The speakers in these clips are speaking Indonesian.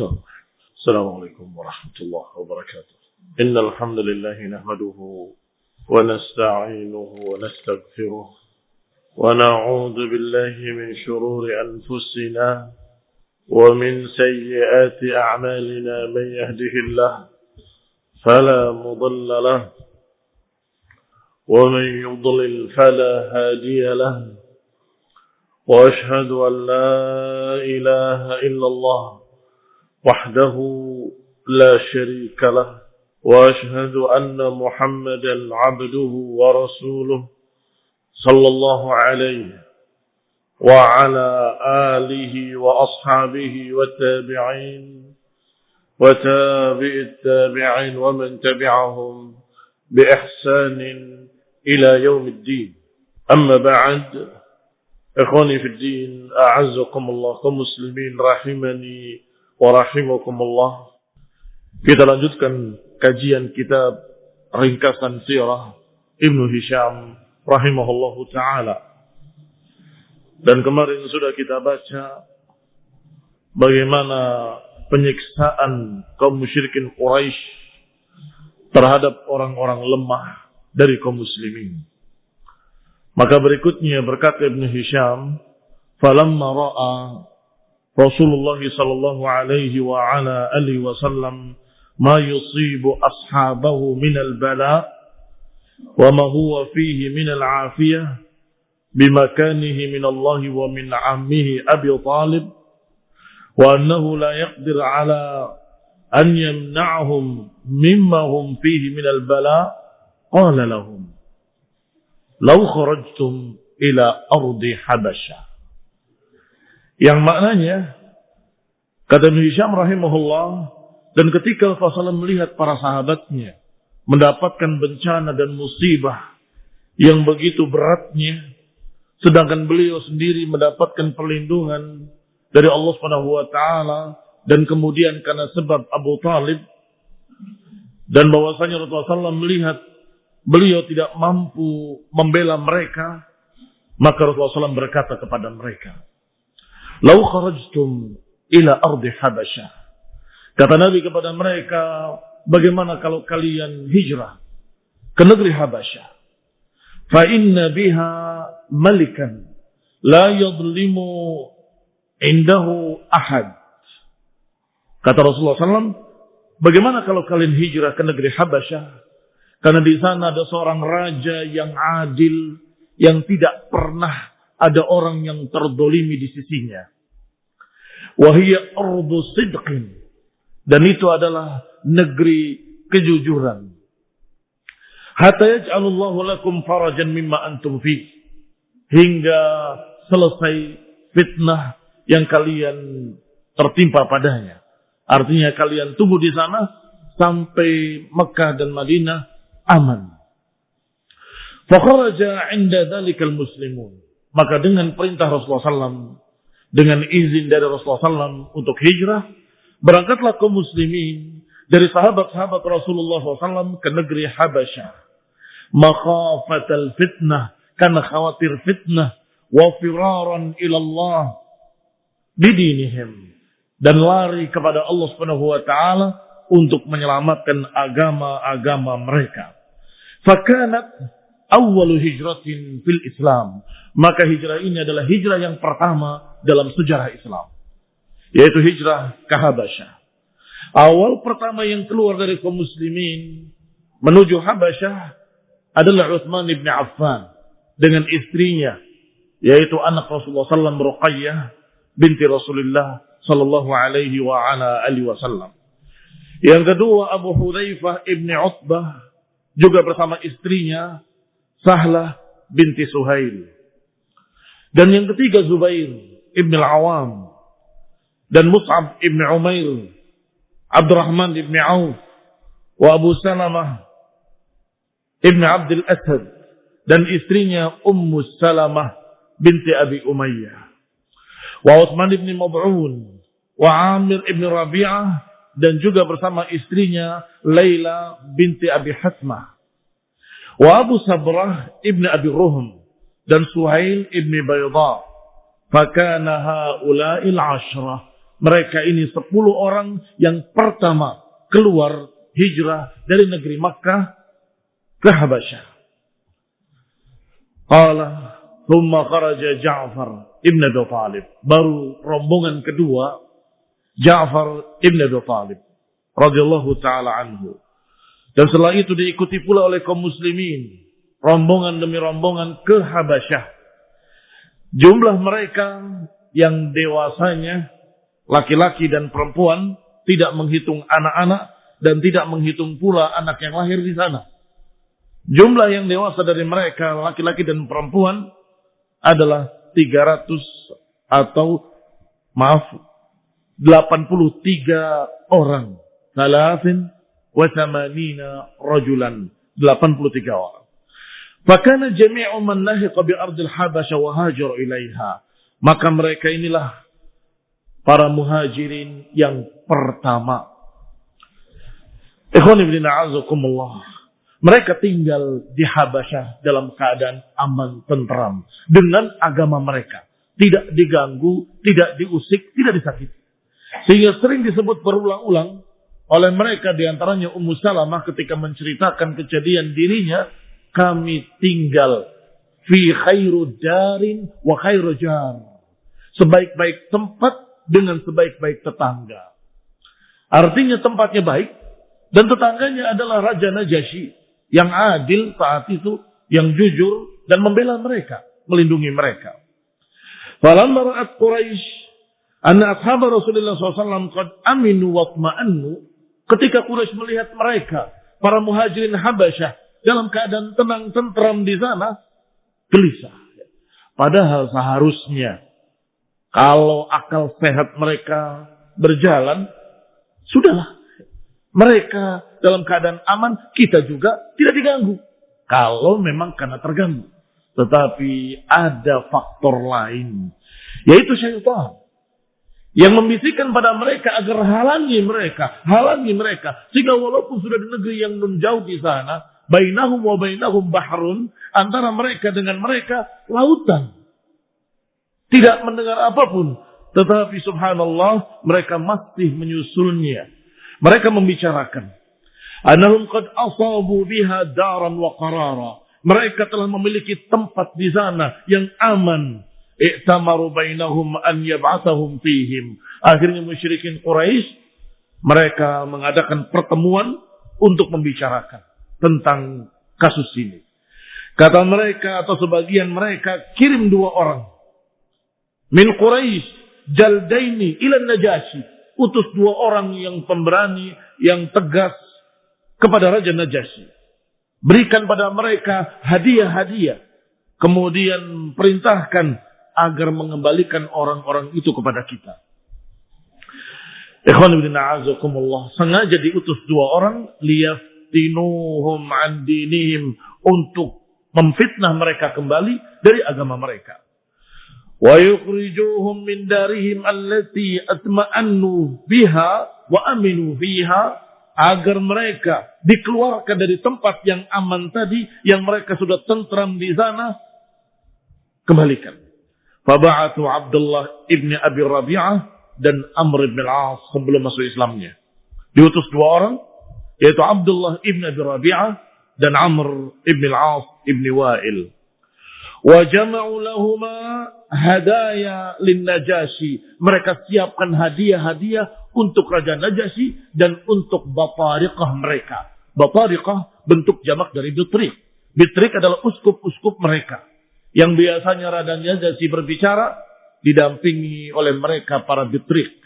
السلام عليكم ورحمة الله وبركاته. إن الحمد لله نحمده ونستعينه ونستغفره ونعوذ بالله من شرور أنفسنا ومن سيئات أعمالنا. من يهده الله فلا مضل له ومن يضلل فلا هادي له وأشهد أن لا إله إلا الله وحده لا شريك له وأشهد أن محمدا عبده ورسوله صلى الله عليه وعلى آله وأصحابه والتابعين وتابع التابعين ومن تبعهم بإحسان إلى يوم الدين. أما بعد، إخواني في الدين، أعزكم الله كمسلمين rahimani wa rahimakumullah. Kita lanjutkan kajian kitab ringkasan sirah Ibnu Hisham rahimahullahu ta'ala. Dan kemarin sudah kita baca bagaimana penyiksaan kaum musyrikin Quraisy terhadap orang-orang lemah dari kaum muslimin. Maka berikutnya berkata Ibnu Hisham, falamma ra'a Rasulullah sallallahu alaihi wa ala alihi wasallam ma yusibu ashabahu min al-bala wa ma huwa fihi min al-afiyah bimakanihi min Allah wa min ammihi Abi Talib wa annahu la yaqdir ala an yamna'hum mimma hum fihi min al-bala qala lahum law kharajtum ila ardi Habasyah. Yang maknanya, kata Ibnu Hisham rahimahullah, dan ketika Rasulullah melihat para sahabatnya mendapatkan bencana dan musibah yang begitu beratnya, sedangkan beliau sendiri mendapatkan perlindungan dari Allah Subhanahu wa taala, dan kemudian karena sebab Abu Talib, dan bahwasanya Rasulullah SAW melihat beliau tidak mampu membela mereka, maka Rasulullah SAW berkata kepada mereka, "Lau kharajtum ila ardi Habasyah." Kata Nabi kepada mereka, bagaimana kalau kalian hijrah ke negeri Habasyah? Fa inna biha malikan la yadlimu indahu ahad. Kata Rasulullah SAW, bagaimana kalau kalian hijrah ke negeri Habasyah? Karena di sana ada seorang raja yang adil, yang tidak pernah ada orang yang terdolimi di sisinya. Wahiyya ardu sidqin. Dan itu adalah negeri kejujuran. Hatta yaj'alullahu lakum farajan mimma antum fi. Hingga selesai fitnah yang kalian tertimpa padanya. Artinya kalian tunggu di sana sampai Mekah dan Madinah aman. Fakharaja 'inda dzalikal muslimun. Maka dengan perintah Rasulullah SAW, dengan izin dari Rasulullah SAW untuk hijrah, berangkatlah kaum muslimin dari sahabat-sahabat Rasulullah SAW ke negeri Habasyah. Makhafatal fitnah, karena khawatir fitnah, wa firaran ilallah bidinihim, dan lari kepada Allah Subhanahu wa taala untuk menyelamatkan agama-agama mereka. Fakanat awwalu hijratin fil Islam. Maka hijrah ini adalah hijrah yang pertama dalam sejarah Islam, yaitu hijrah ke Habasyah. Awal pertama yang keluar dari kaum muslimin menuju Habasyah adalah Utsman bin Affan dengan istrinya, yaitu anak Rasulullah SAW, Ruqayyah binti Rasulullah sallallahu alaihi wa ala alihi wasallam. Yang kedua Abu Hudzaifah ibn Utbah juga bersama istrinya Sahlah binti Suhail. Dan yang ketiga Zubair ibn al-Awam dan Mus'ab ibn Umair, Abdurrahman ibn Auf, wa Abu Salamah ibn Abdul Asad, dan istrinya Ummu Salamah binti Abi Umayyah, wa Utsman ibn Mab'un, wa Amir ibn Rabi'ah, dan juga bersama istrinya Laila binti Abi Hasmah, wa Abu Sabrah ibn Abi Ruhm, dan Suhail ibn Bayda. Fakana haula'il ashrah. mereka ini 10 orang yang pertama keluar hijrah dari negeri Makkah ke Habasyah. Qala thumma kharaja Ja'far ibn Abi Thalib. Baru rombongan kedua Ja'far ibn Abi Thalib radhiyallahu taala anhu. Dan setelah itu diikuti pula oleh kaum muslimin, rombongan demi rombongan ke Habasyah. Jumlah mereka yang dewasanya laki-laki dan perempuan, tidak menghitung anak-anak dan tidak menghitung pula anak yang lahir di sana. Jumlah yang dewasa dari mereka laki-laki dan perempuan adalah 83 orang. 83 rajulan, 83 orang. Fakana jami'u man lahiqa bi ardil Habasyah wa hajar ilaiha. Maka mereka inilah para muhajirin yang pertama. Ikhwan ibn a'azakumullah. Mereka tinggal di Habasyah dalam keadaan aman, tentram. Dengan agama mereka. Tidak diganggu, tidak diusik, tidak disakiti. Sehingga sering disebut berulang-ulang oleh mereka, diantaranya Ummu Salamah ketika menceritakan kejadian dirinya, kami tinggal fi khairu darin wa khairu jar. Sebaik-baik tempat dengan sebaik-baik tetangga. Artinya tempatnya baik dan tetangganya adalah Raja Najasyi yang adil saat itu, yang jujur dan membela mereka, melindungi mereka. Falamma ra'at Quraisy anna ashab Rasulullah SAW qad aminu wa tma'annu. Ketika Quraisy melihat mereka, para muhajirin Habasyah, dalam keadaan tenang, tentram di sana, gelisah. Padahal seharusnya, kalau akal sehat mereka berjalan, sudahlah. Mereka dalam keadaan aman, kita juga tidak diganggu. Kalau memang karena terganggu. Tetapi ada faktor lain, yaitu syaitan, yang membisikkan pada mereka agar halangi mereka. Sehingga walaupun sudah di negeri yang nun jauh di sana, bainahum wa bainahum bahrun, antara mereka dengan mereka lautan. Tidak mendengar apapun. Tetapi subhanallah, mereka masih menyusulnya. Mereka membicarakan. Annahum qad asabu biha daran wa qarara. Mereka telah memiliki tempat di sana yang aman. I'tamaru bainahum an yab'athahum fihim. Akhirnya musyrikin Quraisy, mereka mengadakan pertemuan untuk membicarakan tentang kasus ini. Kata mereka atau sebagian mereka, kirim 2 orang min Quraisy jaldaini ila Najasyi. Utus 2 orang yang pemberani, yang tegas kepada Raja Najasyi. Berikan pada mereka hadiah-hadiah. Kemudian perintahkan agar mengembalikan orang-orang itu kepada kita. Ikhwan ibn a'azakumullah. Sengaja diutus 2 orang. Liyaftinuhum an dinihim. Untuk memfitnah mereka kembali dari agama mereka. Wa yukhrijuhum min darihim allati atma'annu biha wa aminu fiha. Agar mereka dikeluarkan dari tempat yang aman tadi, yang mereka sudah tentram di sana, kembalikan. Faba'atu Abdullah ibn Abi Rabi'ah dan Amr ibn al-As sebelum masuk Islamnya. Diutus 2 orang, yaitu Abdullah ibn Abi Rabi'ah dan Amr ibn al-As ibn Wa'il. Wa jama'u lahuma hadaya lin Najasyi. Mereka siapkan hadiah-hadiah untuk Raja Najasyi dan untuk batariqah mereka. Batariqah bentuk jamak dari bitrik. Bitrik adalah uskup-uskup mereka. Yang biasanya Raja Najasyi berbicara, didampingi oleh mereka para bitrik.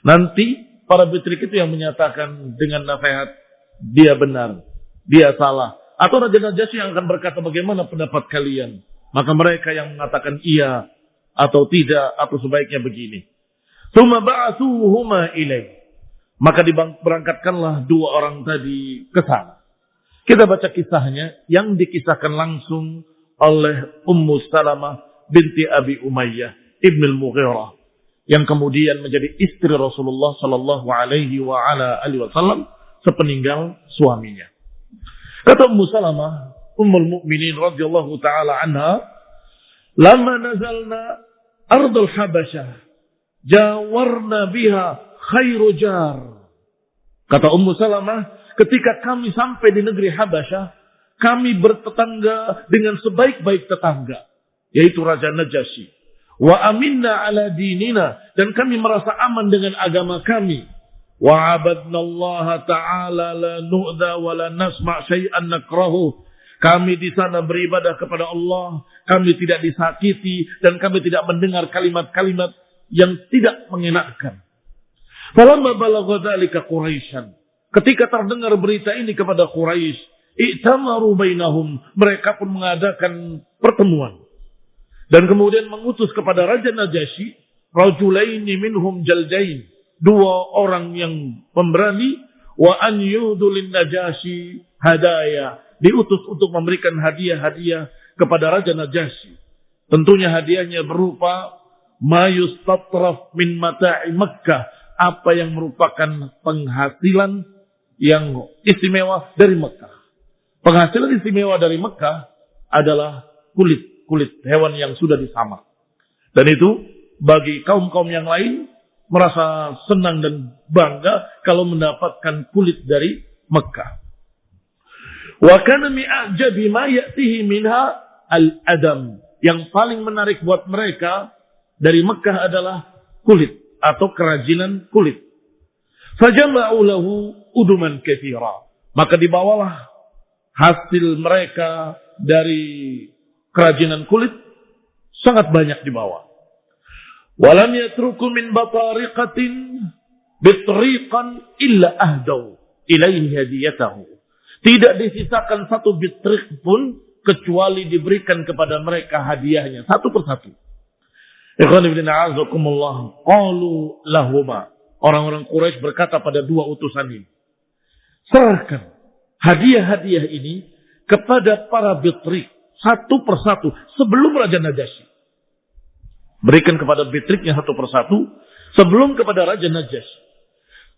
Nanti para bitrik itu yang menyatakan dengan nasihat, dia benar, dia salah. Atau Raja Najasyi yang akan berkata, bagaimana pendapat kalian? Maka mereka yang mengatakan iya atau tidak, atau sebaiknya begini. Tsumma ba'atsuhuma ilaih. Maka berangkatkanlah 2 orang tadi ke sana. Kita baca kisahnya yang dikisahkan langsung oleh Ummu Salamah binti Abi Umayyah ibn al-Mughirah, yang kemudian menjadi istri Rasulullah sallallahu alaihi wa ala alihi wasallam sepeninggal suaminya. Kata Ummu Salamah, Ummul Mukminin radhiyallahu taala anha, "Lama nazalna ardul Habasyah." jawarna biha khairu jar. Kata Ummu Salamah, ketika kami sampai di negeri Habasyah, kami bertetangga dengan sebaik-baik tetangga, yaitu Raja Najasyi. Wa aminna ala dinina, dan kami merasa aman dengan agama kami. Wa abadna Allah ta'ala la nu'da wa la nasma' syai'an nakrahu. Kami di sana beribadah kepada Allah, kami tidak disakiti dan kami tidak mendengar kalimat-kalimat yang tidak mengenakkan. Falamma balagha dzalika Quraisyan, ketika terdengar berita ini kepada Quraisy, i'tamaru bainahum, mereka pun mengadakan pertemuan dan kemudian mengutus kepada Raja Najasyi rajulaini minhum jaldain, dua orang yang pemberani, wa an yudulin Najasyi hadaya, diutus untuk memberikan hadiah-hadiah kepada Raja Najasyi. Tentunya hadiahnya berupa ma yustatraf min mata'i Makkah, apa yang merupakan penghasilan yang istimewa dari Mekah. Penghasilan istimewa dari Mekah adalah kulit hewan yang sudah disamak. Dan itu bagi kaum-kaum yang lain merasa senang dan bangga kalau mendapatkan kulit dari Mekah. Wa kana mi a'jabi ma ya'tihi minha al-adam. Yang paling menarik buat mereka dari Mekah adalah kulit atau kerajinan kulit. Fajama'u lahu uduman katsira. Maka dibawalah hasil mereka dari kerajinan kulit sangat banyak dibawa. Walam yatruku min batariqatin bitriqan illa ahdau ilaihi hadiyatahu. Tidak disisakan satu bitrik pun kecuali diberikan kepada mereka hadiahnya satu persatu. Ikhwan ibn a'azakumullah, qalu lahuma, orang-orang Quraisy berkata pada dua utusan ini, serahkan hadiah-hadiah ini kepada para bitrik satu persatu sebelum Raja Najasyi. Berikan kepada bitriknya satu persatu sebelum kepada Raja Najasyi.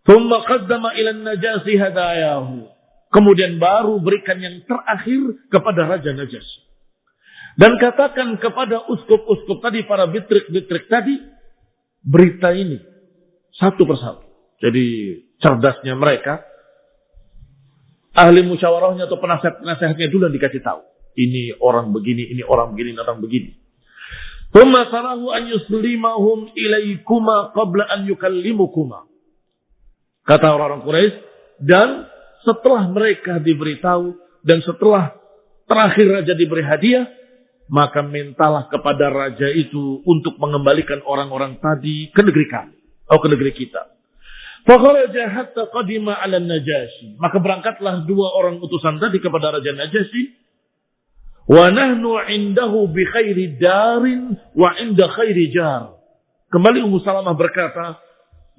Tsumma qaddama ila Najasyi hadayahu. Kemudian baru berikan yang terakhir kepada Raja Najasyi. Dan katakan kepada uskup-uskup tadi, para bitrik-bitrik tadi, berita ini satu persatu. Jadi cerdasnya mereka, ahli musyawarahnya atau penasihat-penasihatnya dulu yang dikasih tahu. Ini orang begini, ini orang begini, ini orang begini. Tsumma sarahu an yuslimahum ilaikuma qabla an yukallimukuma. Kata orang-orang Quraisy, dan setelah mereka diberitahu dan setelah terakhir raja diberi hadiah, maka mintalah kepada raja itu untuk mengembalikan orang-orang tadi ke negeri kami atau ke negeri kita. Fakharaja hatta qadima 'ala Najasyi. Maka berangkatlah dua orang utusan tadi kepada Raja Najasyi. Wa nahnu 'indahu bi khairi darin wa 'inda khairi jar. Kembali Ummu Salamah berkata,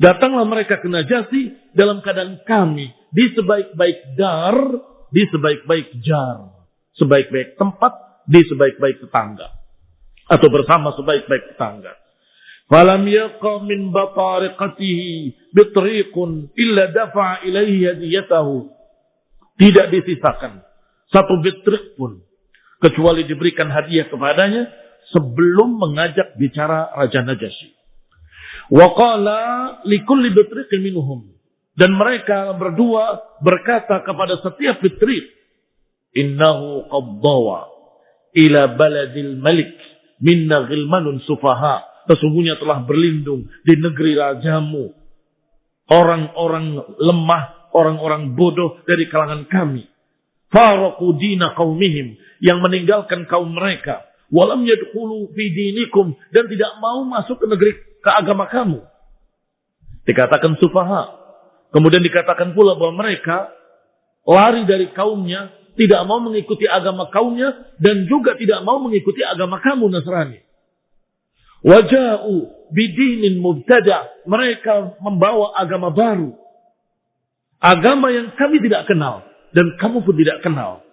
datanglah mereka ke Najasyi dalam keadaan kami di sebaik-baik dar, di sebaik-baik jar, sebaik-baik tempat, di sebaik-baik tetangga atau bersama sebaik-baik tetangga. Falam yaqa min batariqatihi bitriqun illa dafa'a ilaihi hadiyatahu. Tidak disisakan satu bitrik pun kecuali diberikan hadiah kepadanya sebelum mengajak bicara Raja Najasyi. Wa qala likulli bitriqin minhum, dan mereka berdua berkata kepada setiap bitrik, innahu qaddawa ila baladil malik minna ghilmanun sufaha. Sesungguhnya telah berlindung di negeri rajamu orang-orang lemah, orang-orang bodoh dari kalangan kami. Faraqu dina qaumihim, yang meninggalkan kaum mereka. Walam yadkhulu fi dinikum, dan tidak mau masuk ke negeri, ke agama kamu. Dikatakan sufaha. Kemudian dikatakan pula bahwa mereka lari dari kaumnya, tidak mau mengikuti agama kaumnya, dan juga tidak mau mengikuti agama kamu Nasrani. Waja'u bidinin mubtada, mereka membawa agama baru, agama yang kami tidak kenal dan kamu pun tidak kenal.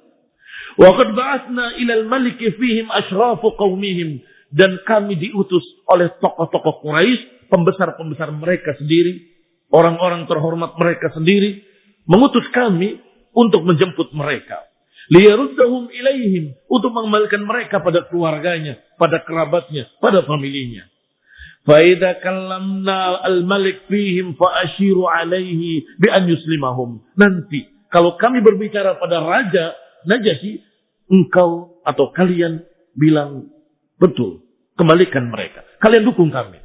Wa qad ba'atsna ilal maliki fihim ashrafu qaumihim, dan kami diutus oleh tokoh-tokoh Quraisy, pembesar-pembesar mereka sendiri, orang-orang terhormat mereka sendiri, mengutus kami untuk menjemput mereka. Liyaruddahum ilaihim, untuk mengembalikan mereka pada keluarganya, pada kerabatnya, pada familinya. Fa idza kallamna al-malik fihim fa ashiru alaihi bi an yuslimahum. Nanti kalau kami berbicara pada raja Najasyi, engkau atau kalian bilang betul, kembalikan mereka. Kalian dukung kami.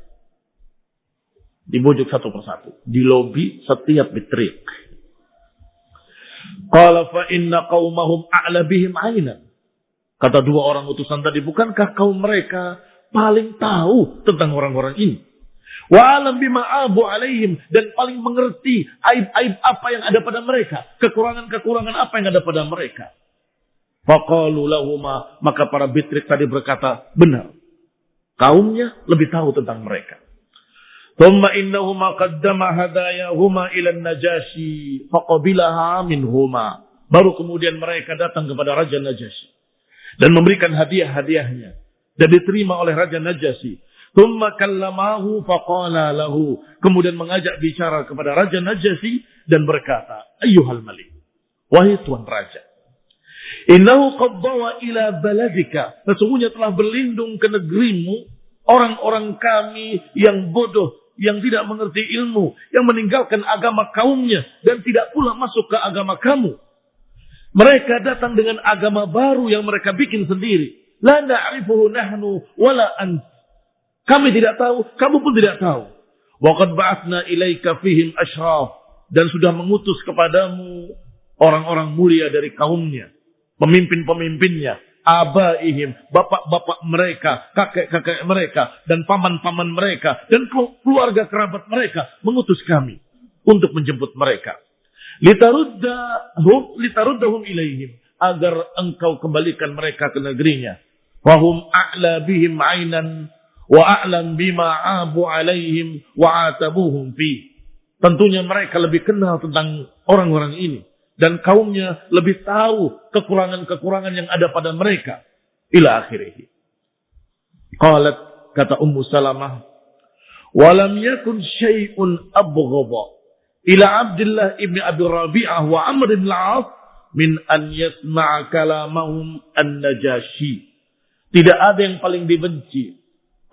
Dibujuk satu persatu, di lobi setiap bitrik. Qala fa inna qaumahum a'la bihim 'ainan. Kata dua orang utusan tadi, bukankah kaum mereka paling tahu tentang orang-orang ini? Wa alam bima abu alaihim, dan paling mengerti aib-aib apa yang ada pada mereka, kekurangan-kekurangan apa yang ada pada mereka. Faqalu lahuma, maka para bitrik tadi berkata, benar. Kaumnya lebih tahu tentang mereka. Thumma innahuma qaddama hadayahuma ila Najasyi faqabilaha minhuma. Baru kemudian mereka datang kepada Raja Najasyi dan memberikan hadiah-hadiahnya dan diterima oleh Raja Najasyi. Thumma kallamahu faqala lahu. Kemudian mengajak bicara kepada Raja Najasyi dan berkata, ayyuhal malik, wahai tuan raja, innahu qad dawa ila baladika, sesungguhnya telah berlindung ke negerimu orang-orang kami yang bodoh, yang tidak mengerti ilmu, yang meninggalkan agama kaumnya dan tidak pula masuk ke agama kamu. Mereka datang dengan agama baru yang mereka bikin sendiri. La na'rifuhu nahnu wala ant. Kami tidak tahu, kamu pun tidak tahu. Wa qad ba'athna ilaika fihim ashraf, dan sudah mengutus kepadamu orang-orang mulia dari kaumnya, pemimpin-pemimpinnya, abaihim, bapak-bapak mereka, kakek-kakek mereka, dan paman-paman mereka, dan keluarga kerabat mereka, mengutus kami untuk menjemput mereka. Litaruddahum ilaihim, agar engkau kembalikan mereka ke negerinya. Wahum a'la bihim 'ainan wa a'lam bima abu alaihim wa atabuhum fi. Tentunya mereka lebih kenal tentang orang-orang ini, dan kaumnya lebih tahu kekurangan-kekurangan yang ada pada mereka. Ila akhirih. Qalat, kata Ummu Salamah, walam yakun syai'un abghadha ila Abdullah ibn Abi Rabi'ah wa Amr ibn al-'As min an yasma'a kalamahum an-Najasyi. Tidak ada yang paling dibenci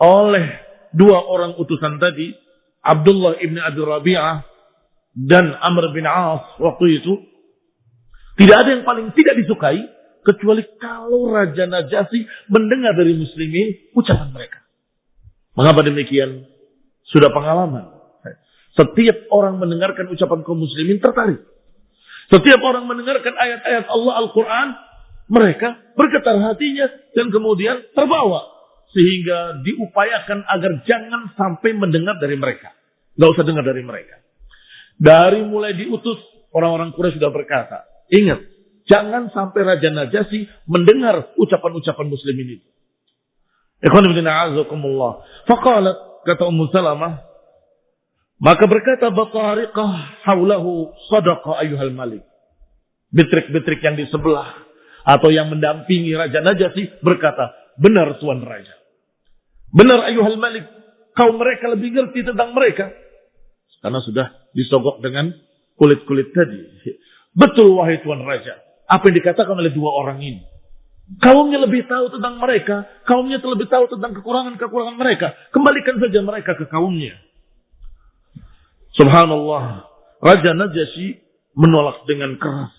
oleh dua orang utusan tadi, Abdullah ibn Abi Rabi'ah dan Amr bin 'As waktu itu. Tidak ada yang paling tidak disukai kecuali kalau Raja Najasyi mendengar dari muslimin ucapan mereka. Mengapa demikian? Sudah pengalaman. Setiap orang mendengarkan ucapan kaum muslimin tertarik. Setiap orang mendengarkan ayat-ayat Allah Al-Quran, mereka bergetar hatinya dan kemudian terbawa. Sehingga diupayakan agar jangan sampai mendengar dari mereka. Gak usah dengar dari mereka. Dari mulai diutus, orang-orang Quraisy sudah berkata, ingat, jangan sampai Raja Najasyi mendengar ucapan-ucapan muslimin itu. Ikhwan fillah a'azakumullah. Faqalat, kata Ummu Salamah, maka berkata batariqah haulahu sadaqa ayyuhal malik. Bitrik-bitrik yang di sebelah atau yang mendampingi Raja Najasyi berkata, benar tuan raja. Benar ayyuhal malik, kaum mereka lebih ngerti tentang mereka. Karena sudah disogok dengan kulit-kulit tadi. Betul wahai tuan raja, apa yang dikatakan oleh dua orang ini. Kaumnya lebih tahu tentang mereka, kaumnya lebih tahu tentang kekurangan-kekurangan mereka. Kembalikan saja mereka ke kaumnya. Subhanallah, Raja Najasyi menolak dengan keras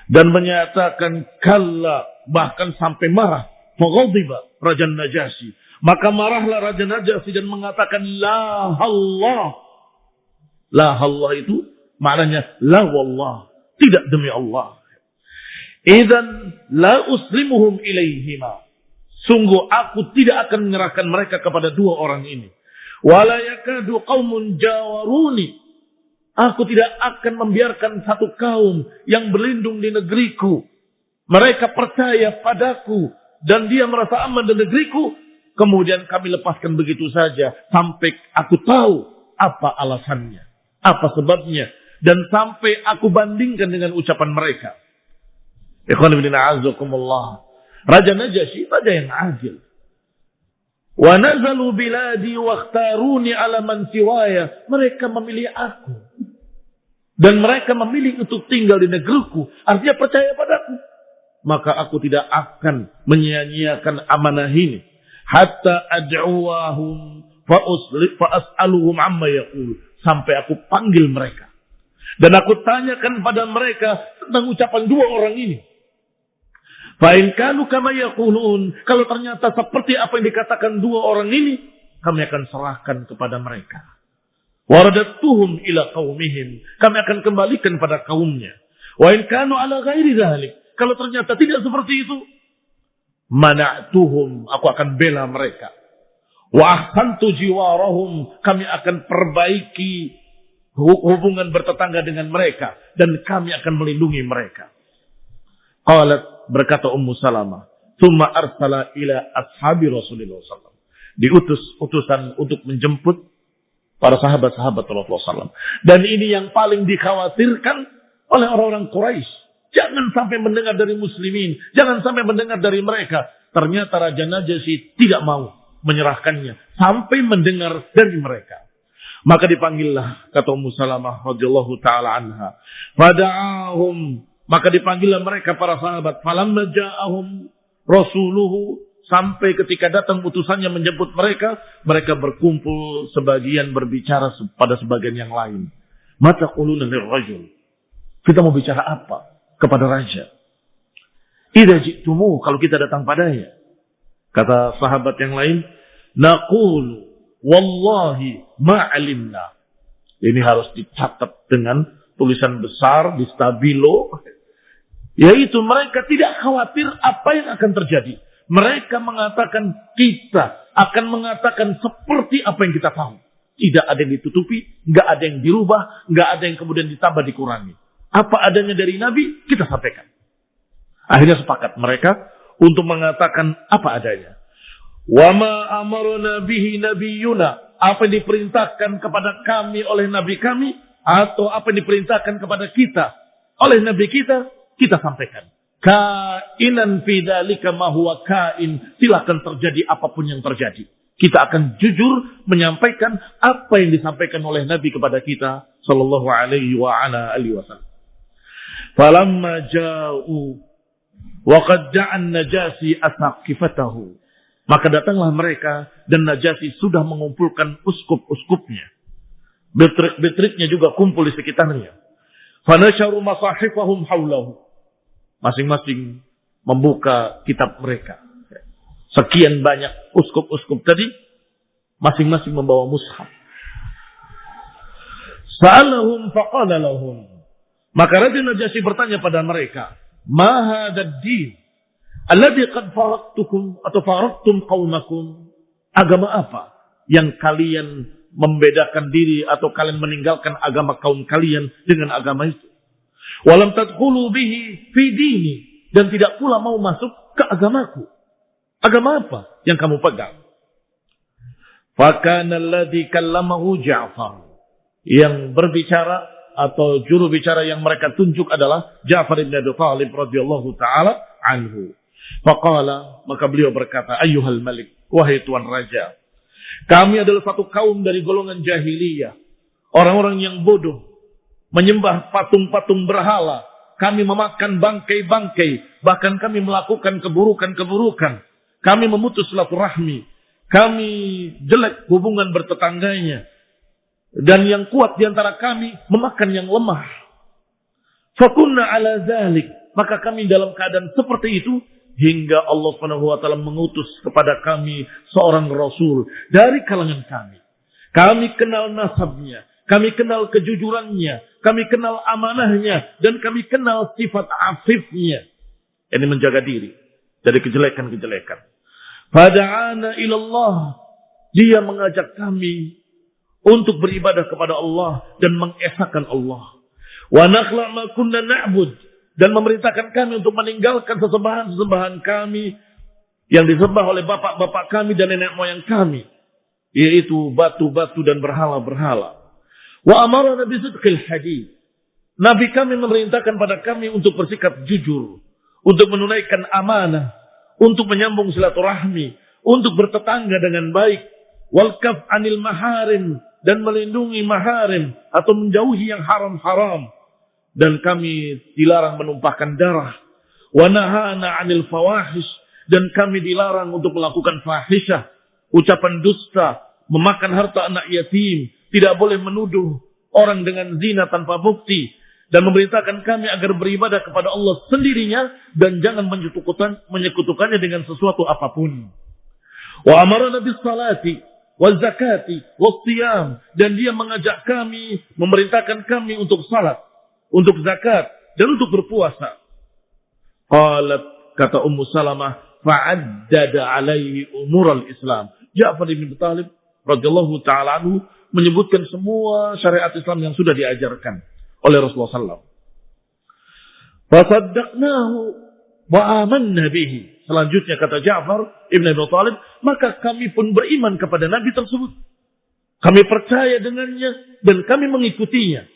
dan menyatakan kalla, bahkan sampai marah. Faghadiba Raja Najasyi, maka marahlah Raja Najasyi dan mengatakan la Allah. La Allah itu maknanya la wallah, tidak demi Allah. Idzan la uslimuhum ilaihima, sungguh aku tidak akan menyerahkan mereka kepada dua orang ini. Wala yakadu qaumun jawaruni, aku tidak akan membiarkan satu kaum yang berlindung di negeriku. Mereka percaya padaku dan dia merasa aman di negeriku, kemudian kami lepaskan begitu saja sampai aku tahu apa alasannya, apa sebabnya, dan sampai aku bandingkan dengan ucapan mereka. Ikhwan fillah a'azakumullah. Raja Najasyi raja yang adil. Wa nazalu biladi wakhtaruni ala man siwaya. Mereka memilih aku. Dan mereka memilih untuk tinggal di negeriku. Artinya percaya padaku. Maka aku tidak akan menyia-nyiakan amanah ini. Hatta ad'uwahum Fa'as'aluhum amma yaqul. Sampai aku panggil mereka. Dan aku tanyakan pada mereka tentang ucapan dua orang ini. Fa'in kanu kama yaqulun. Kalau ternyata seperti apa yang dikatakan dua orang ini, kami akan serahkan kepada mereka. Waradatuhum ila qaumihim. Kami akan kembalikan pada kaumnya. Wa in kanu ala ghairi dzalik. Kalau ternyata tidak seperti itu, mana'tuhum. Aku akan bela mereka. Wa ahsantu jiwarahum. Kami akan perbaiki hubungan bertetangga dengan mereka. Dan kami akan melindungi mereka. Qalat, berkata Ummu Salamah. Thumma arsala ila ashabi Rasulullah SAW. Diutus utusan untuk menjemput para sahabat-sahabat Rasulullah SAW. Dan ini yang paling dikhawatirkan oleh orang-orang Quraisy. Jangan sampai mendengar dari muslimin. Jangan sampai mendengar dari mereka. Ternyata Raja Najasyi tidak mau menyerahkannya. Sampai mendengar dari mereka. Maka dipanggillah, kata Ummu Salamah radhiyallahu ta'ala anha. Fada'ahum. Maka dipanggillah mereka para sahabat. Falamma ja'ahum rasuluhu. Sampai ketika datang utusannya menjemput mereka. Mereka berkumpul, sebagian berbicara pada sebagian yang lain. Mata quluna lirrajul. Kita mau bicara apa kepada raja? Idza ji'tumu, kalau kita datang padanya. Kata sahabat yang lain, naqulu wallahi ma'alimna. Ini harus dicatat dengan tulisan besar di stabilo. Yaitu mereka tidak khawatir apa yang akan terjadi. Mereka mengatakan kita akan mengatakan seperti apa yang kita tahu. Tidak ada yang ditutupi, nggak ada yang dirubah, nggak ada yang kemudian ditambah dikurangi. Apa adanya dari Nabi, kita sampaikan. Akhirnya sepakat mereka untuk mengatakan apa adanya. Wa ma amarna bihi nabiyuna. Apa yang diperintahkan kepada kami oleh Nabi kami, atau apa yang diperintahkan kepada kita oleh Nabi kita, kita sampaikan. Kainan fi dzalika ma huwa kain. Silakan terjadi apapun yang terjadi. Kita akan jujur menyampaikan apa yang disampaikan oleh Nabi kepada kita sallallahu alaihi wa ala alihi wasallam. Falamma ja'u wa qad ja'an Najasyi asaqifatahu. Maka datanglah mereka dan Najasyi sudah mengumpulkan uskup-uskupnya. Betrik-betriknya juga kumpul di sekitarnya. Fanasharu masahifahum haulahu. Masing-masing membuka kitab mereka. Sekian banyak uskup-uskup tadi, masing-masing membawa mushaf. Sa'alahum faqala lahum. Maka Raja Najasyi bertanya pada mereka, ma hadzal din alladhi qad faraktukum atau faraktum qaumakum? Agama apa yang kalian membedakan diri atau kalian meninggalkan agama kaum kalian dengan agama itu? Walam tadkhulu bihi fi dini, dan tidak pula mau masuk ke agamaku. Agama apa yang kamu pegang? Fakana alladhi kallamahu Ja'far. Yang berbicara atau juru bicara yang mereka tunjuk adalah Ja'far ibn Abi Thalib radhiyallahu taala anhu. Faqala, maka beliau berkata, ayyuhal malik, wahai tuan raja, kami adalah satu kaum dari golongan jahiliyah, orang-orang yang bodoh, menyembah patung-patung berhala, kami memakan bangkai-bangkai, bahkan kami melakukan keburukan-keburukan, kami memutus silaturahmi, kami jelek hubungan bertetangganya, dan yang kuat di antara kami memakan yang lemah. Fakunna ala zalik, maka kami dalam keadaan seperti itu hingga Allah Subhanahu wa taala mengutus kepada kami seorang rasul dari kalangan kami. Kami kenal nasabnya, kami kenal kejujurannya, kami kenal amanahnya, dan kami kenal sifat afifnya. Ini menjaga diri dari kejelekan-kejelekan. Fada'ana ilallah, dia mengajak kami untuk beribadah kepada Allah dan mengesahkan Allah. Wa nakhla' ma kunna na'bud, dan memerintahkan kami untuk meninggalkan sesembahan-sesembahan kami yang disembah oleh bapak-bapak kami dan nenek moyang kami, yaitu batu-batu dan berhala-berhala. Wa amarna bi sidqil hadith, Nabi kami memerintahkan pada kami untuk bersikap jujur, untuk menunaikan amanah, untuk menyambung silaturahmi, untuk bertetangga dengan baik, wal kaf anil maharim, dan melindungi maharim atau menjauhi yang haram-haram. Dan kami dilarang menumpahkan darah. Wa nahana 'anil fawahish, dan kami dilarang untuk melakukan fahisyah, ucapan dusta, memakan harta anak yatim, tidak boleh menuduh orang dengan zina tanpa bukti, dan memerintahkan kami agar beribadah kepada Allah sendirinya dan jangan menyekutukannya dengan sesuatu apapun. Wa amarna bis salati wal zakati was siyam, dan dia mengajak kami, memerintahkan kami untuk salat, untuk zakat, dan untuk berpuasa. Qalat, kata Ummu Salamah, fa'addada alaihi umural Islam. Ja'far bin Abi Thalib radhiyallahu ta'ala anhu menyebutkan semua syariat Islam yang sudah diajarkan oleh Rasulullah SAW. Fasaddaqnahu wa amanna bihi. Selanjutnya kata Ja'far ibn Abi Thalib, maka kami pun beriman kepada Nabi tersebut. Kami percaya dengannya dan kami mengikutinya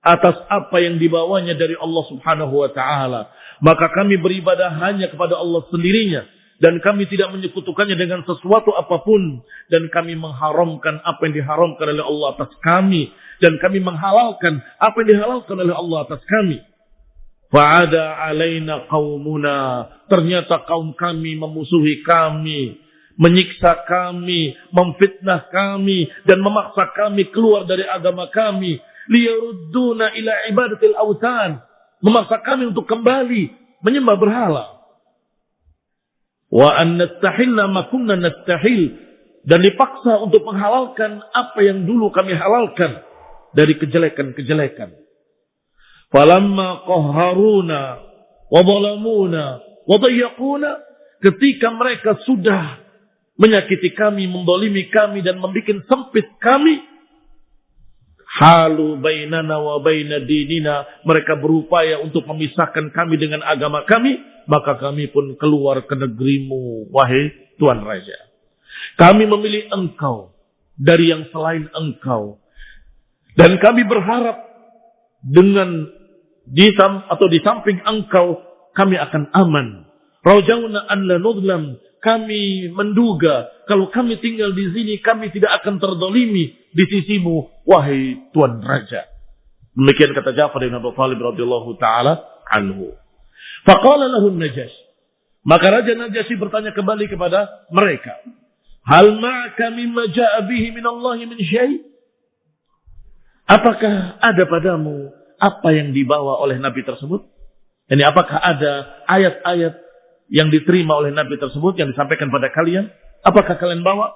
atas apa yang dibawanya dari Allah Subhanahu wa taala. Maka kami beribadah hanya kepada Allah sendirinya dan kami tidak menyekutukannya dengan sesuatu apapun, dan kami mengharamkan apa yang diharamkan oleh Allah atas kami, dan kami menghalalkan apa yang dihalalkan oleh Allah atas kami. Fa'ada alaina qaumuna, ternyata kaum kami memusuhi kami, menyiksa kami, memfitnah kami, dan memaksa kami keluar dari agama kami. Liyarudduna ila ibadatil awthan, memaksa kami untuk kembali menyembah berhala. Wa an nastahilla ma kunna nastahil, dan dipaksa untuk menghalalkan apa yang dulu kami halalkan dari kejelekan-kejelekan. Falamma qahharuna wa zalamuna wa dayyaquna, ketika mereka sudah menyakiti kami, mendolimi kami, dan membuat sempit kami, halu bainana wa baina dinina, mereka berupaya untuk memisahkan kami dengan agama kami, maka kami pun keluar ke negerimu, wahai Tuan Raja. Kami memilih engkau dari yang selain engkau, dan kami berharap dengan di samping engkau kami akan aman. Rajauna an la nudlam, kami menduga kalau kami tinggal di sini kami tidak akan terdolimi di sisimu, wahai Tuan Raja. Demikian kata Ja'far bin Abi Thalib radhiyallahu taala anhu. Faqala lahu Najasyi, maka Raja Najasyi bertanya kembali kepada mereka, hal ma'aka mimma ja'a bihi min Allah min syai'? Apakah ada padamu apa yang dibawa oleh Nabi tersebut? Ini apakah ada ayat-ayat yang diterima oleh Nabi tersebut yang disampaikan pada kalian? Apakah kalian bawa?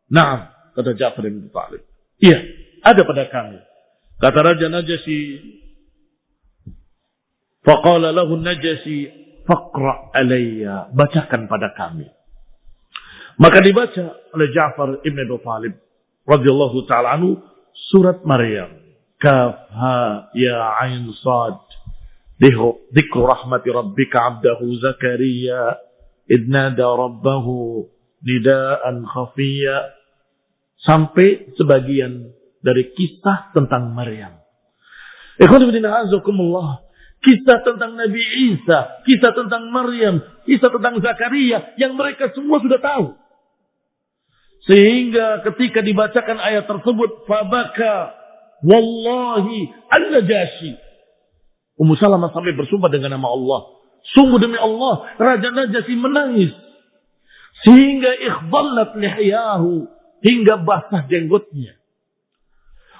Naam, kata Ja'far bin Abi Thalib. Iya, ada pada kami. Kata Raja Najasyi, faqala lahu Najasyi, faqra alayya, bacakan pada kami. Maka dibaca oleh Ja'far ibn Abi Thalib radhiyallahu ta'ala anhu surat Maryam. Kaf ha ya ain sad. Dzikru rahmati rabbika 'abdahu Zakaria idh nada rabbahu nidaan khafiyya, sampai sebagian dari kisah tentang Maryam. Ikhwan fillah azakumullah, kisah tentang Nabi Isa, kisah tentang Maryam, kisah tentang Zakaria yang mereka semua sudah tahu. Sehingga ketika dibacakan ayat tersebut, fabaka wallahi an-Najasyi, Ummu Salamah sampai bersumpah dengan nama Allah, sungguh demi Allah, Raja Najasyi menangis sehingga ikhdallat lihyahu, hingga basah jenggotnya.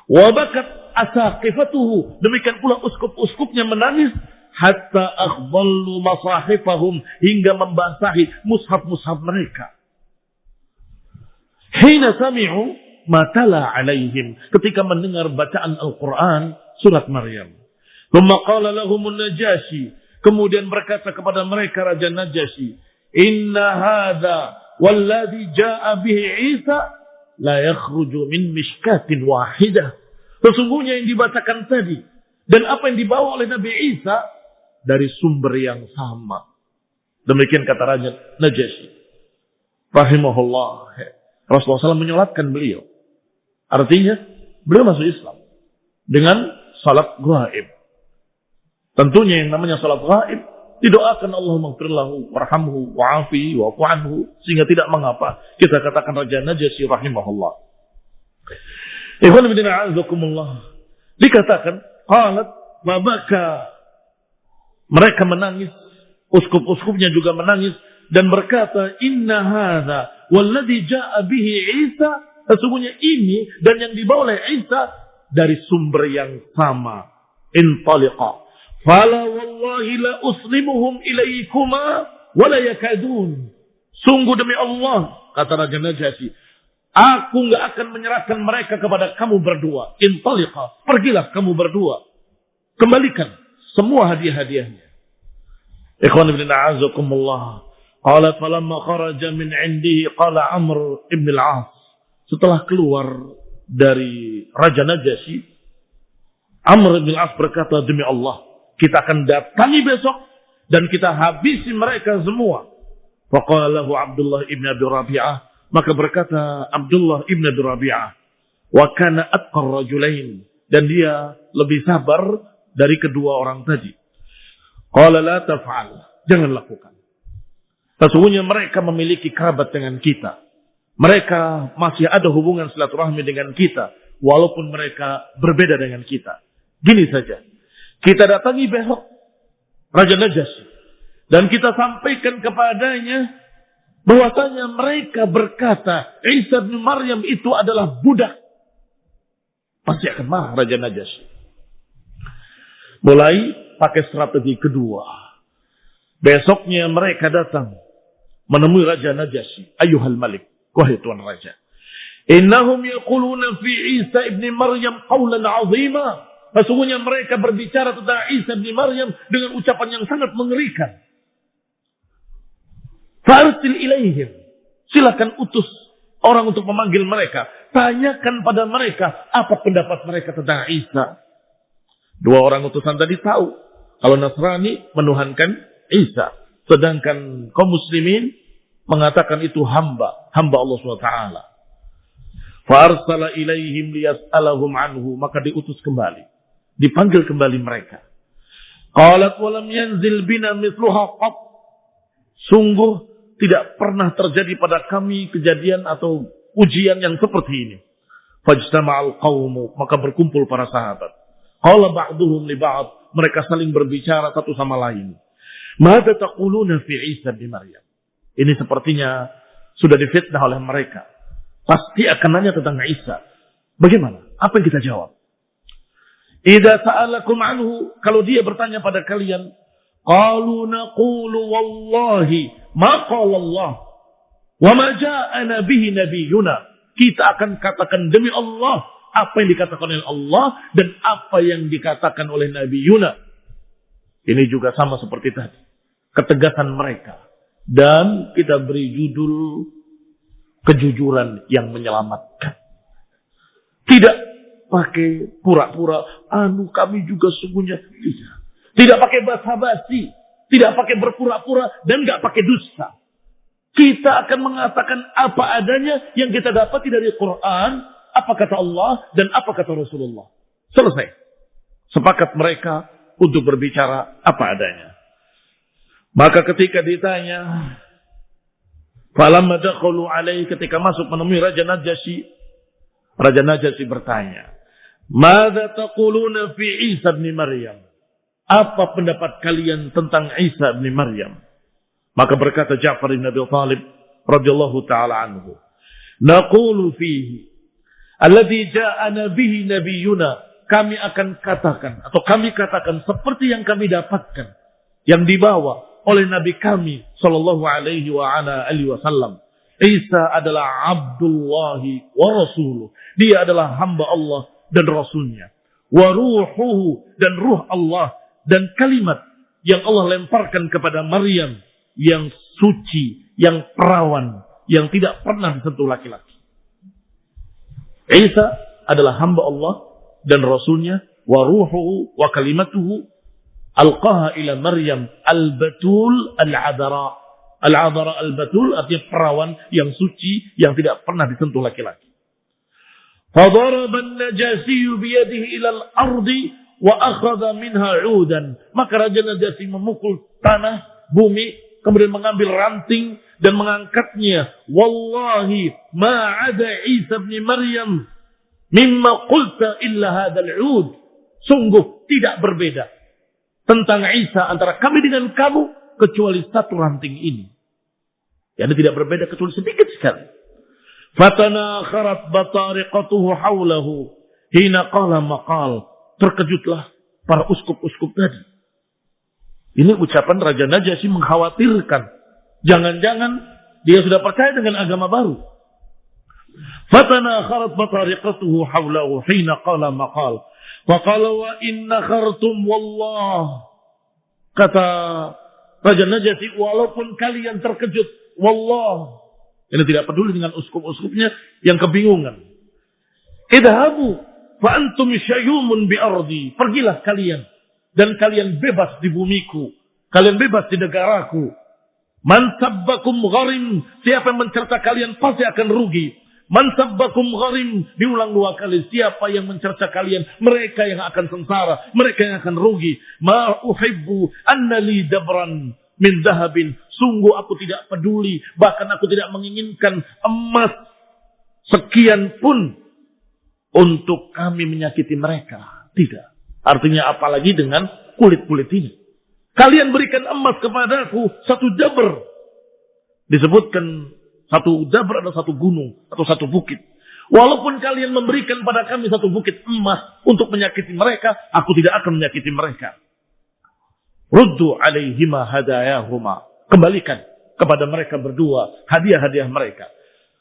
Wa bakat asaqifatuhu, demikian pula uskup-uskupnya menangis, hatta akhdallu masahifahum, hingga membasahi mushaf-mushaf mereka. Hina sami'u matala alaihim, ketika mendengar bacaan Al-Quran surat Maryam. Thumma qala lahumun Najasyi, kemudian berkata kepada mereka Raja Najasyi, inna hadha walladhi ja'a bihi Isa la yakhruju min mishkatin wahidah. Sesungguhnya yang dibacakan tadi dan apa yang dibawa oleh Nabi Isa dari sumber yang sama. Demikian kata Raja Najasyi rahimahullah. Rasulullah SAW menyolatkan beliau. Artinya beliau masuk Islam dengan salat ghaib. Tentunya yang namanya salat ghaib didoakan Allahumma ighfir lahu warhamhu wa'afihi wa'fu anhu, sehingga tidak mengapa kita katakan Raja Najasyi rahimahullah. Ikhwan fillah a'azakumullah, dikatakan qalat wa baka, mereka menangis, uskup-uskupnya juga menangis dan berkata, inna hadza walladhi ja'a bihi Isa Sesungguhnya ini dan yang dibawa oleh Isa dari sumber yang sama. Intaliqa. Fala wallahi la uslimuhum ilaikuma wala yakadun. Sungguh demi Allah, kata Raja Najasyi, aku nggak akan menyerahkan mereka kepada kamu berdua. Intaliqa. Pergilah kamu berdua. Kembalikan semua hadiah-hadiahnya. Ikhwan ibn a'azakumullah. Qala falamma kharaja min indihi qala Amr ibn al-As. Setelah keluar dari Raja Najasyi, Amr bin As berkata, demi Allah, kita akan datangi besok dan kita habisi mereka semua. Faqala lahu Abdullah ibn Abi Rabi'ah, maka berkata Abdullah ibn Abi Rabi'ah, wa kana atqar rajulain, dan dia lebih sabar dari kedua orang tadi. Qala la taf'al, jangan lakukan. Sesungguhnya mereka memiliki kerabat dengan kita. Mereka masih ada hubungan silaturahmi dengan kita, walaupun mereka berbeda dengan kita. Gini saja, kita datangi besok Raja Najasyi dan kita sampaikan kepadanya bahwasanya mereka berkata Isa bin Maryam itu adalah budak. Pasti akan marah Raja Najasyi. Mulai pakai strategi kedua. Besoknya mereka datang menemui Raja Najasyi. Ayuhal Malik, wahai Tuan Raja. Innahum yaquluna fi Isa ibn Maryam qawlan 'azima. Sesungguhnya mereka berbicara tentang Isa ibn Maryam dengan ucapan yang sangat mengerikan. Farsil ilaihim. Silakan utus orang untuk memanggil mereka. Tanyakan pada mereka apa pendapat mereka tentang Isa. Dua orang utusan tadi tahu kalau Nasrani menuhankan Isa, sedangkan kaum muslimin mengatakan itu hamba Allah SWT. Farsala ilaihim liyas'alahum anhu, maka diutus kembali, dipanggil kembali mereka. Qalat wa lam yanzil bina mithluha qat. Sungguh tidak pernah terjadi pada kami kejadian atau ujian yang seperti ini. Fajtama'al qaumu, maka berkumpul para sahabat. Qala ba'duhum li ba'd, mereka saling berbicara satu sama lain. Mada taquluna fi Isa bin Maryam? Ini sepertinya sudah difitnah oleh mereka. Pasti akan nanya tentang Isa. Bagaimana? Apa yang kita jawab? Idza sa'alakum anhu, kalau dia bertanya pada kalian, qalu naqulu wallahi ma qala Allah wa ma ja'ana bihi nabiyyuna. Kita akan katakan demi Allah apa yang dikatakan oleh Allah dan apa yang dikatakan oleh Nabi Yuna. Ini juga sama seperti tadi. Ketegasan mereka. Dan kita beri judul kejujuran yang menyelamatkan. Tidak pakai pura-pura, kami juga sungguhnya. Tidak. Tidak pakai basa-basi. Tidak pakai berpura-pura dan nggak pakai dusta. Kita akan mengatakan apa adanya yang kita dapati dari Quran, apa kata Allah dan apa kata Rasulullah. Selesai. Sepakat mereka untuk berbicara apa adanya. Maka ketika ditanya, falamma dakhalu alaihi, ketika masuk menemui Raja Najasyi, Raja Najasyi bertanya, "Madza taquluna fi Isa bin Maryam?" Apa pendapat kalian tentang Isa bin Maryam? Maka berkata Ja'far bin Abi Thalib radhiyallahu taala anhu, "Naqulu fihi alladhi ja'ana bihi nabiyyuna." Kami akan katakan atau kami katakan seperti yang kami dapatkan yang dibawa oleh Nabi kami sallallahu alaihi wa ala alihi wasallam. Isa adalah Abdullahi wa Rasuluh. Dia adalah hamba Allah dan Rasulnya. Wa ruhuhu, dan ruh Allah, dan kalimat yang Allah lemparkan kepada Maryam yang suci, yang perawan, yang tidak pernah disentuh laki-laki. Isa adalah hamba Allah dan Rasulnya. Wa ruhuhu wa kalimatuhu alqaha ila Maryam al-batul al-adara. Al-adara al-batul artinya perawan yang suci yang tidak pernah disentuh laki-laki. Fadaraba an-Najasyi biyadihi ila al-ardi wa akhadha minha 'udan. Maka Raja Najasyi memukul tanah, bumi, kemudian mengambil ranting dan mengangkatnya. Wallahi ma 'ada Isa bin Maryam mimma qulta illa hadzal 'ud. Sungguh tidak berbeda tentang Isa antara kami dengan kamu kecuali satu ranting ini. Yang tidak berbeda kecuali sedikit sekali. Fatanakharat batariqatuhu haulahu hina qala maqal. Terkejutlah para uskup-uskup tadi. Ini ucapan Raja Najasyi mengkhawatirkan. Jangan-jangan dia sudah percaya dengan agama baru. Fatanakharat batariqatuhu haulahu hina qala maqal. Faqala wa inna khartum wallah. Kata Raja Najasyi, walaupun kalian terkejut, wallah. Ini tidak peduli dengan uskup-uskupnya yang kebingungan. Idhabu fa antum syayumun bi ardi. Pergilah kalian dan kalian bebas di bumiku. Kalian bebas di negaraku. Man sabbakum gharim. Siapa yang mencerca kalian pasti akan rugi. Man sabbakum gharim. Diulang 2 kali. Siapa yang mencerca kalian, mereka yang akan sengsara, mereka yang akan rugi. Ma uhibbu anna li dabran min dahabin. Sungguh aku tidak peduli, bahkan aku tidak menginginkan emas sekian pun untuk kami menyakiti mereka. Tidak. Artinya apalagi dengan kulit-kulit ini. Kalian berikan emas kepadaku 1 jabr. Disebutkan 1 jabr adalah 1 gunung atau 1 bukit. Walaupun kalian memberikan pada kami 1 bukit emas untuk menyakiti mereka, aku tidak akan menyakiti mereka. Ruddu alaihima hadayahuma. Kembalikan kepada mereka berdua hadiah-hadiah mereka.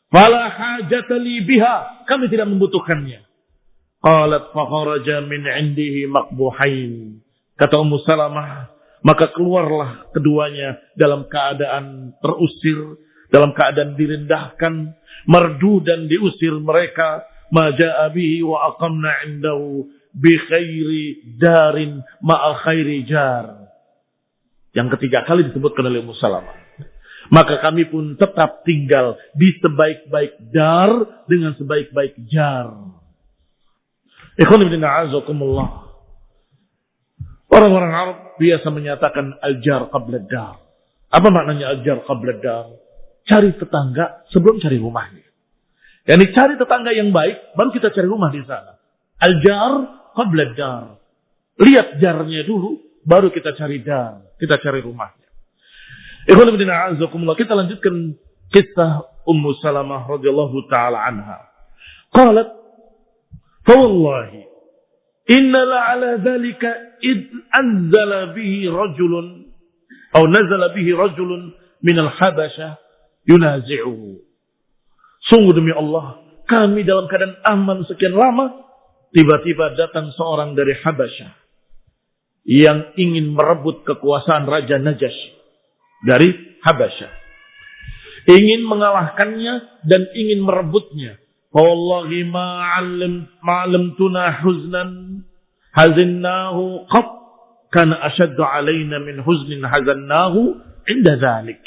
Fala hajata li biha. Kami tidak membutuhkannya. Qalat fakharaja min indihi maqbuhain. Kata Ummu Salamah, maka keluarlah keduanya dalam keadaan terusir, dalam keadaan direndahkan, merdu dan diusir mereka. Ma ja'a bihi wa aqamna indahu bi khairi darin ma'a khairi jar. Yang ketiga kali disebutkan oleh Ummu Salamah. Maka kami pun tetap tinggal di sebaik-baik dar dengan sebaik-baik jar. Ikhwan fillah a'azakumullah. Orang-orang Arab biasa menyatakan al-jar qabla dar. Apa maknanya al-jar qabla dar? Cari tetangga sebelum cari rumahnya. Yani cari tetangga yang baik, baru kita cari rumah di sana. Al-jar qabla dar. Lihat jarnya dulu, baru kita cari dar, kita cari rumahnya. Ikhwan fillah a'azakumullah. Kita lanjutkan kisah Ummu Salamah radhiyallahu taala anha. Qalat, "Fa wallahi inna la 'ala dhalika id anzala bihi rajulun aw nazala bihi rajulun min al-Habasyah yunazi'uhu." Sungguh demi Allah, kami dalam keadaan aman sekian lama, tiba-tiba datang seorang dari Habasyah yang ingin merebut kekuasaan Raja Najasyi dari Habasyah. Ingin mengalahkannya dan ingin merebutnya. Wallahi ma'alamtuna huznan hazinnahu qat kana ashaddu alaina min huznin hazannahu inda dhalik.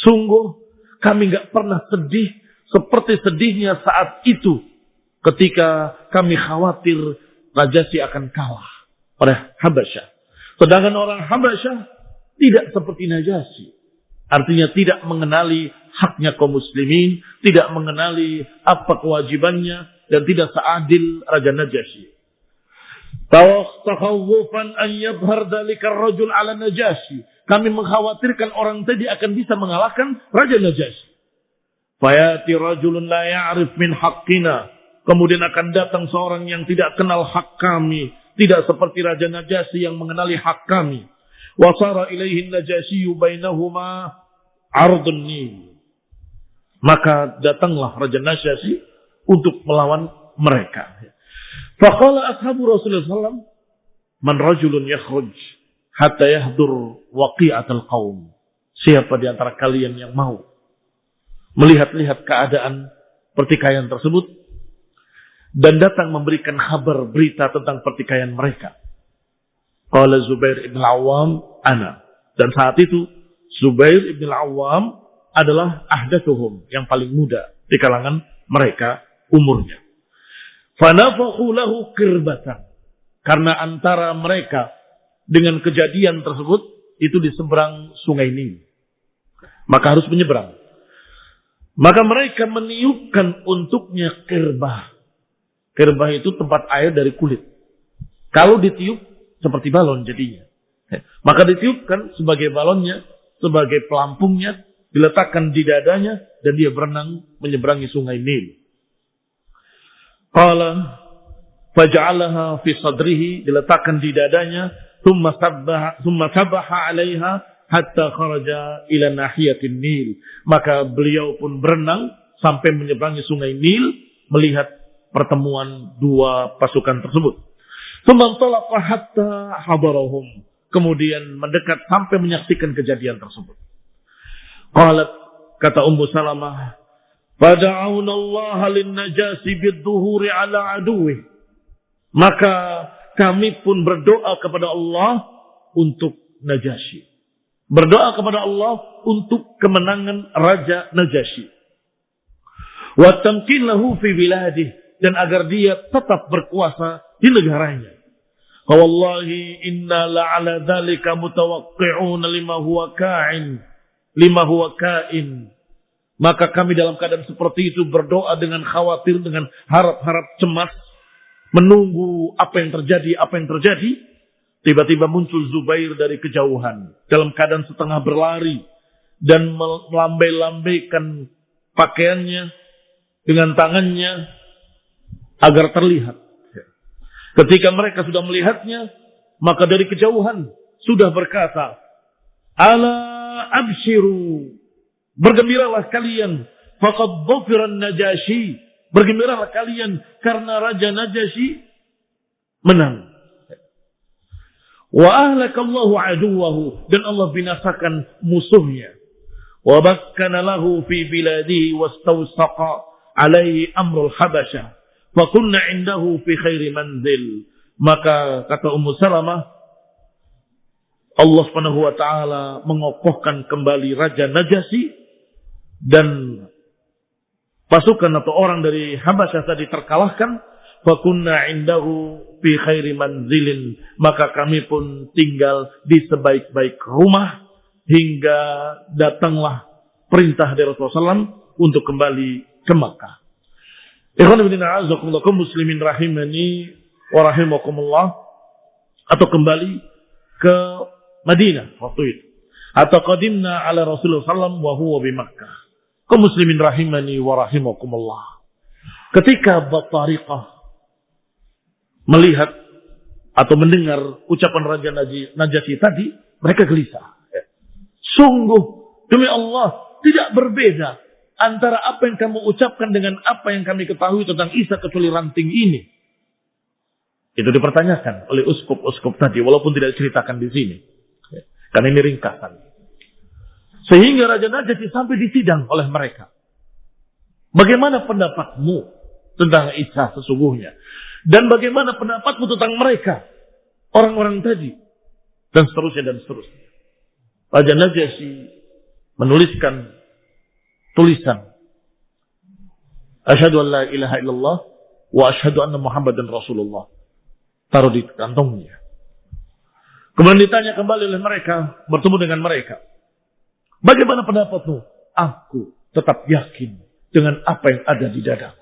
Sungguh kami enggak pernah sedih seperti sedihnya saat itu ketika kami khawatir Najasyi akan kalah oleh Habasyah. Sedangkan orang Habasyah tidak seperti Najasyi. Artinya tidak mengenali haknya kaum muslimin, tidak mengenali apa kewajibannya, dan tidak seadil Raja Najasyi. Takhawufan an yadhhar dhalika ar-rajul 'ala Najasyi. Kami mengkhawatirkan orang tadi akan bisa mengalahkan Raja Najasyi. Fayati rajulun la ya'rif min haqqina. Kemudian akan datang seorang yang tidak kenal hak kami. Tidak seperti Raja Najasyi yang mengenali hak kami. Wasara ilaihin Najasyi bainahuma ardun nil. Maka datanglah Raja Najasyi untuk melawan mereka. Faqala ashabu Rasulullah SAW, man rajulun yakhruj hatta yahdur waqi'atal qaum. Siapa di antara kalian yang mau melihat-lihat keadaan pertikaian tersebut dan datang memberikan kabar berita tentang pertikaian mereka. Qala Zubair ibn al-Awwam ana. Dan saat itu Zubair ibn al-Awwam adalah ahdathuhum, yang paling muda di kalangan mereka umurnya. Fanafakhu lahu qirbatan. Karena antara mereka dengan kejadian tersebut itu di seberang sungai Nil. Maka harus menyeberang. Maka mereka meniupkan untuknya qirbah. Qirbah itu tempat air dari kulit. Kalau ditiup seperti balon jadinya. Maka ditiupkan sebagai balonnya, sebagai pelampungnya, diletakkan di dadanya dan dia berenang menyeberangi sungai Nil. Qala faj'alaha fi sadrihi, diletakkan di dadanya, thumma sabaha 'alaiha hatta kharaja ila nahiyatin Nil. Maka beliau pun berenang sampai menyeberangi sungai Nil melihat pertemuan dua pasukan tersebut. Thumma talaqa hatta hadarahum. Kemudian mendekat sampai menyaksikan kejadian tersebut. Qalat, kata Ummu Salamah, fada'awna Allah lin-najasi bid-duhuri ala aduwih. Maka kami pun berdoa kepada Allah untuk Najasyi. Berdoa kepada Allah untuk kemenangan Raja Najasyi. Wa tamkin lahu fi biladih, dan agar dia tetap berkuasa di negaranya. Wallahi inna la'ala dzalika mutawaqqi'un lima huwa ka'in. Maka kami dalam keadaan seperti itu berdoa dengan khawatir, dengan harap-harap cemas, menunggu apa yang terjadi. Tiba-tiba muncul Zubair dari kejauhan dalam keadaan setengah berlari dan melambai-lambaikan pakaiannya dengan tangannya agar terlihat. Ketika mereka sudah melihatnya, maka dari kejauhan sudah berkata, ala abshiru, bergembiralah kalian, faqad dhafira Najasyi, bergembiralah kalian karena Raja Najasyi menang. Wa ahlakallahu aduwahu, dan Allah binasakan musuhnya. Wa bakkana lahu fi biladihi wastawsaqa alaihi amrul habasyah. Fa kunna indahu fi khairi manzil. Maka kata Ummu Salamah, Allah Subhanahu wa taala mengokohkan kembali Raja Najasyi, dan pasukan atau orang dari Habasyah tadi terkalahkan. Fa kunna indahu fi khairi manzilin, maka kami pun tinggal di sebaik-baik rumah hingga datanglah perintah dari Rasulullah SAW untuk kembali ke Makkah. Ikhwan fillah a'azzakumullah muslimin rahimani wa rahimakumullah, atau kembali ke Madinah waktu itu, atau qadimna ala Rasulullah SAW wa huwa bi Makkah. Kaum muslimin rahimani wa rahimakumullah, ketika Battariqah melihat atau mendengar ucapan Raja Najasyi tadi, mereka gelisah. Sungguh, demi Allah, tidak berbeda antara apa yang kamu ucapkan dengan apa yang kami ketahui tentang Isa kecuali ranting ini. Itu dipertanyakan oleh uskup-uskup tadi, walaupun tidak diceritakan di sini. Karena ini ringkasan. Sehingga Raja Najasyi sampai disidang oleh mereka. Bagaimana pendapatmu tentang Isa sesungguhnya? Dan bagaimana pendapatmu tentang mereka, orang-orang tadi, dan seterusnya dan seterusnya. Raja Najasyi menuliskan tulisan, asyhadu an la ilaha illallah wa asyhadu anna Muhammadan Rasulullah, taruh di kantongnya. Kemudian ditanya kembali oleh mereka, bertemu dengan mereka, bagaimana pendapatmu? Aku tetap yakin dengan apa yang ada di dadaku.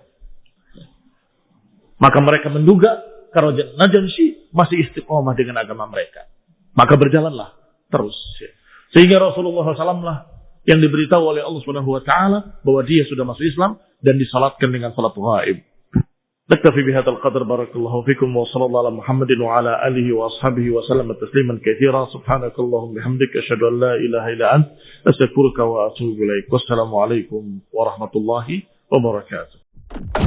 Maka mereka menduga Raja Najasyi masih istiqomah dengan agama mereka. Maka berjalanlah terus. Sehingga Rasulullah SAW lah yang diberitahu oleh Allah Subhanahu wa taala bahwa dia sudah masuk Islam dan disalatkan dengan salat ghaib. Naktafi bihadzal qadar, barakallahu fikum wa sallallahu ala Muhammadin wa ala alihi wa ashabihi wa sallam tasliman katsira. Subhanakallahumma bihamdika asyhadu an la ilaha illa anta astaghfiruka wa atubu ilaik. Wassalamu alaikum warahmatullahi wabarakatuh.